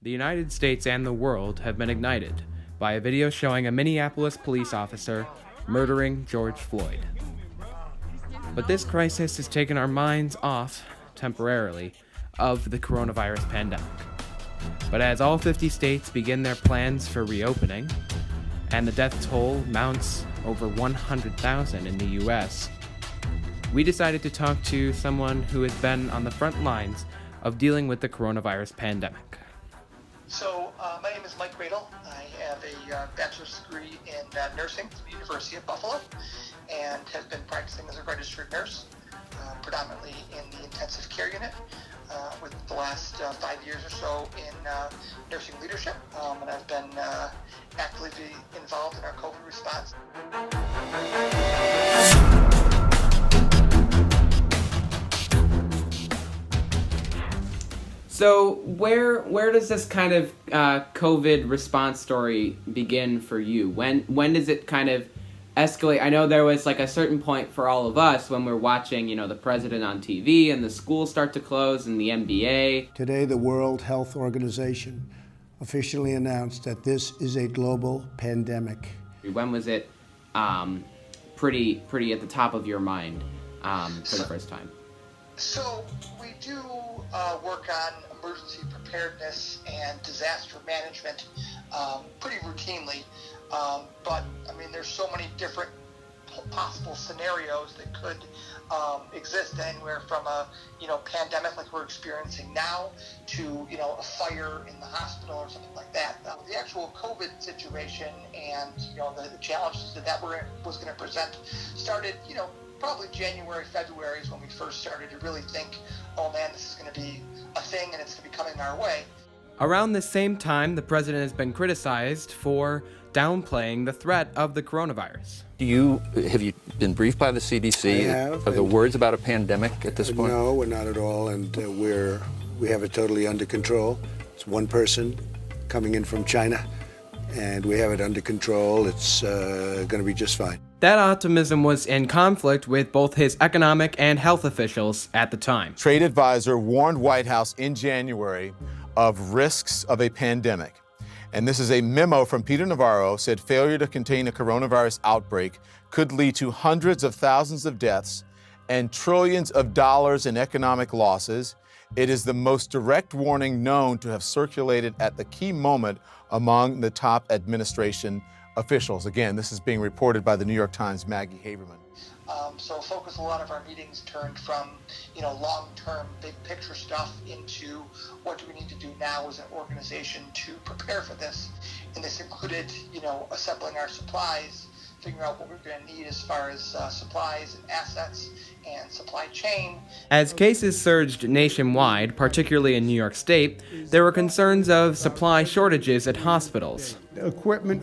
The United States and the world have been ignited by a video showing a Minneapolis police officer murdering George Floyd. But this crisis has taken our minds off, temporarily, of the coronavirus pandemic. But as all 50 states begin their plans for reopening, and the death toll mounts over 100,000 in the US, we decided to talk to someone who has been on the front lines of dealing with the coronavirus pandemic. So, my name is Mike Radel. I have a bachelor's degree in nursing from the University of Buffalo and have been practicing as a registered nurse, predominantly in the intensive care unit, with the last 5 years or so in nursing leadership, and I've been actively involved in our COVID response. So where does this kind of COVID response story begin for you? When does it kind of escalate? I know there was like a certain point for all of us when we're watching, the president on TV and the schools start to close and the NBA. Today, the World Health Organization officially announced that this is a global pandemic. When was it pretty at the top of your mind for the first time? So we do work on emergency preparedness and disaster management pretty routinely, but I mean there's so many different possible scenarios that could exist, anywhere from a pandemic like we're experiencing now to a fire in the hospital or something like that. The actual COVID situation and the challenges that was going to present started probably January, February is when we first started to really think, oh man, this is going to be a thing and it's going to be coming our way. Around the same time, the president has been criticized for downplaying the threat of the coronavirus. Have you been briefed by the CDC? I have. Are there words about a pandemic at this point? No, we're not at all, and we have it totally under control. It's one person coming in from China, and we have it under control. It's going to be just fine. That optimism was in conflict with both his economic and health officials at the time. Trade advisor warned White House in January of risks of a pandemic. And this is a memo from Peter Navarro, said failure to contain a coronavirus outbreak could lead to hundreds of thousands of deaths and trillions of dollars in economic losses. It is the most direct warning known to have circulated at the key moment among the top administration officials. Again, this is being reported by the New York Times' Maggie Haberman. So focus a lot of our meetings turned from, long-term, big picture stuff into what do we need to do now as an organization to prepare for this. And this included, assembling our supplies, figuring out what we're going to need as far as supplies and assets and supply chain. As cases surged nationwide, particularly in New York State, there were concerns of supply shortages at hospitals. Equipment,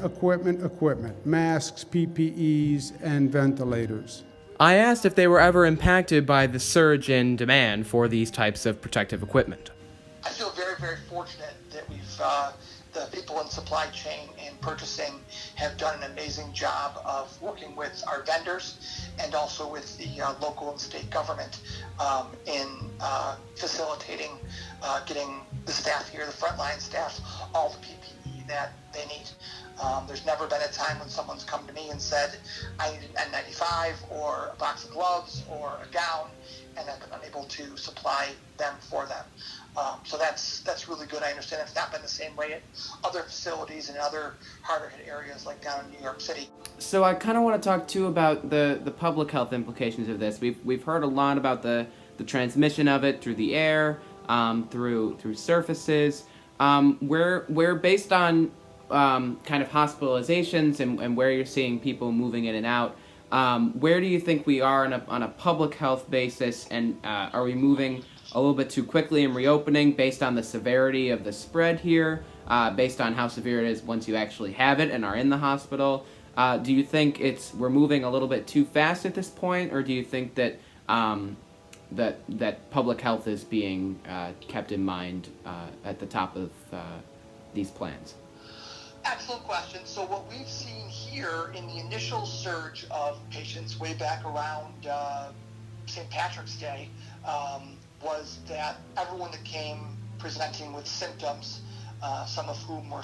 masks, PPEs, and ventilators. I asked if they were ever impacted by the surge in demand for these types of protective equipment. I feel very, very fortunate that the people in supply chain and purchasing have done an amazing job of working with our vendors and also with the local and state government in facilitating getting the staff here, the frontline staff, all the PPE that they need. There's never been a time when someone's come to me and said, I need an N95 or a box of gloves or a gown, and I've been unable to supply them for them. So that's really good. I understand it's not been the same way at other facilities and other harder hit areas like down in New York City. So I kind of want to talk too about the public health implications of this. We've heard a lot about the transmission of it through the air, through surfaces. We're based on kind of hospitalizations and where you're seeing people moving in and out. Where do you think we are on a public health basis, and are we moving a little bit too quickly in reopening based on the severity of the spread here, based on how severe it is once you actually have it and are in the hospital? Do you think we're moving a little bit too fast at this point, or do you think that that public health is being kept in mind at the top of these plans? Excellent question. So what we've seen here in the initial surge of patients way back around St. Patrick's Day was that everyone that came presenting with symptoms some of whom were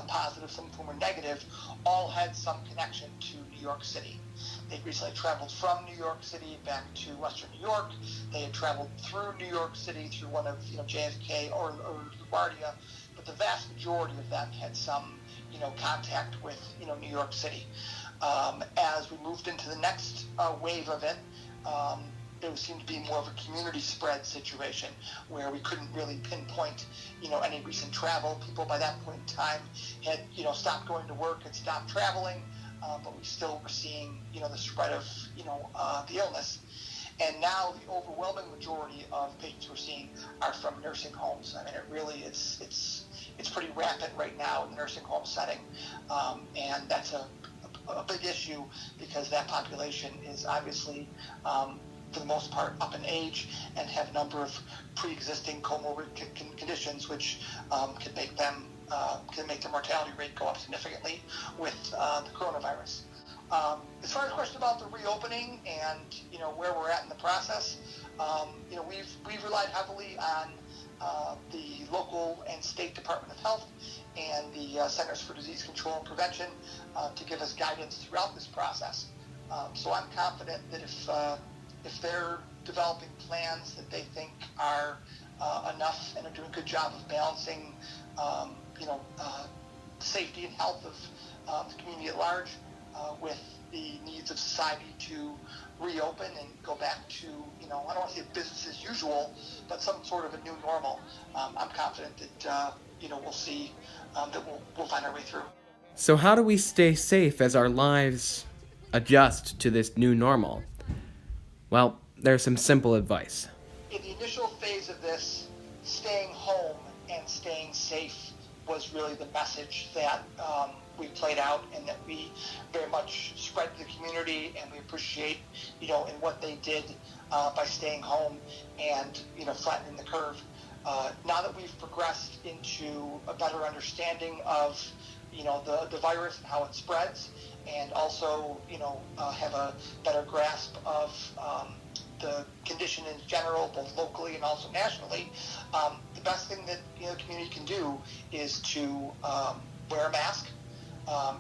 positive, some of whom were negative, all had some connection to New York City. They'd recently traveled from New York City back to Western New York. They had traveled through New York City through one of JFK or LaGuardia, but the vast majority of them had some contact with New York City. As we moved into the next wave of it, it seemed to be more of a community spread situation where we couldn't really pinpoint, any recent travel. People by that point in time had, stopped going to work, had stopped traveling, but we still were seeing, the spread of, the illness. And now the overwhelming majority of patients we're seeing are from nursing homes. I mean, it really, it's pretty rampant right now in the nursing home setting, and that's a big issue because that population is obviously, for the most part, up in age and have a number of pre-existing comorbid conditions, which can make their mortality rate go up significantly with the coronavirus. As far as the question about the reopening and where we're at in the process, we've relied heavily on the local and state Department of Health and the Centers for Disease Control and Prevention to give us guidance throughout this process. So I'm confident that if they're developing plans that they think are enough and are doing a good job of balancing, safety and health of the community at large with the needs of society to reopen and go back to, I don't want to say business as usual, but some sort of a new normal. I'm confident that, we'll see that we'll find our way through. So how do we stay safe as our lives adjust to this new normal? Well, there's some simple advice. In the initial phase of this, staying home and staying safe was really the message that we played out and that we very much spread to the community, and we appreciate, in what they did by staying home and, flattening the curve. Now that we've progressed into a better understanding of, the virus and how it spreads, and also, have a better grasp of the condition in general, both locally and also nationally, the best thing that the community can do is to wear a mask,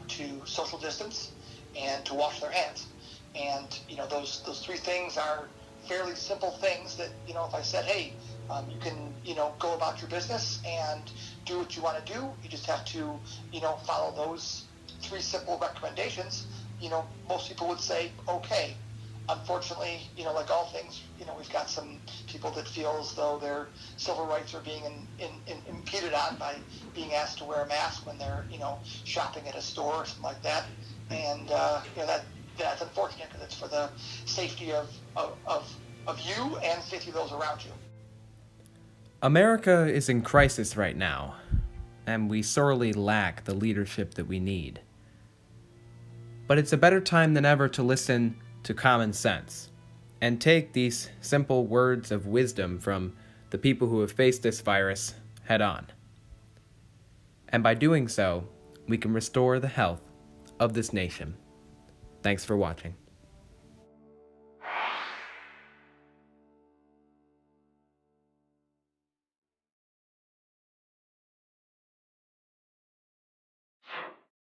to social distance, and to wash their hands. And those three things are fairly simple things that if I said, hey, you can go about your business and do what you want to do. You just have to follow those three simple recommendations. Most people would say okay. Unfortunately, like all things, we've got some people that feel as though their civil rights are being impeded on by being asked to wear a mask when they're, shopping at a store or something like that. And, that's unfortunate because it's for the safety of you and the safety of those around you. America is in crisis right now, and we sorely lack the leadership that we need. But it's a better time than ever to listen to common sense and take these simple words of wisdom from the people who have faced this virus head on. And by doing so, we can restore the health of this nation. Thanks for watching.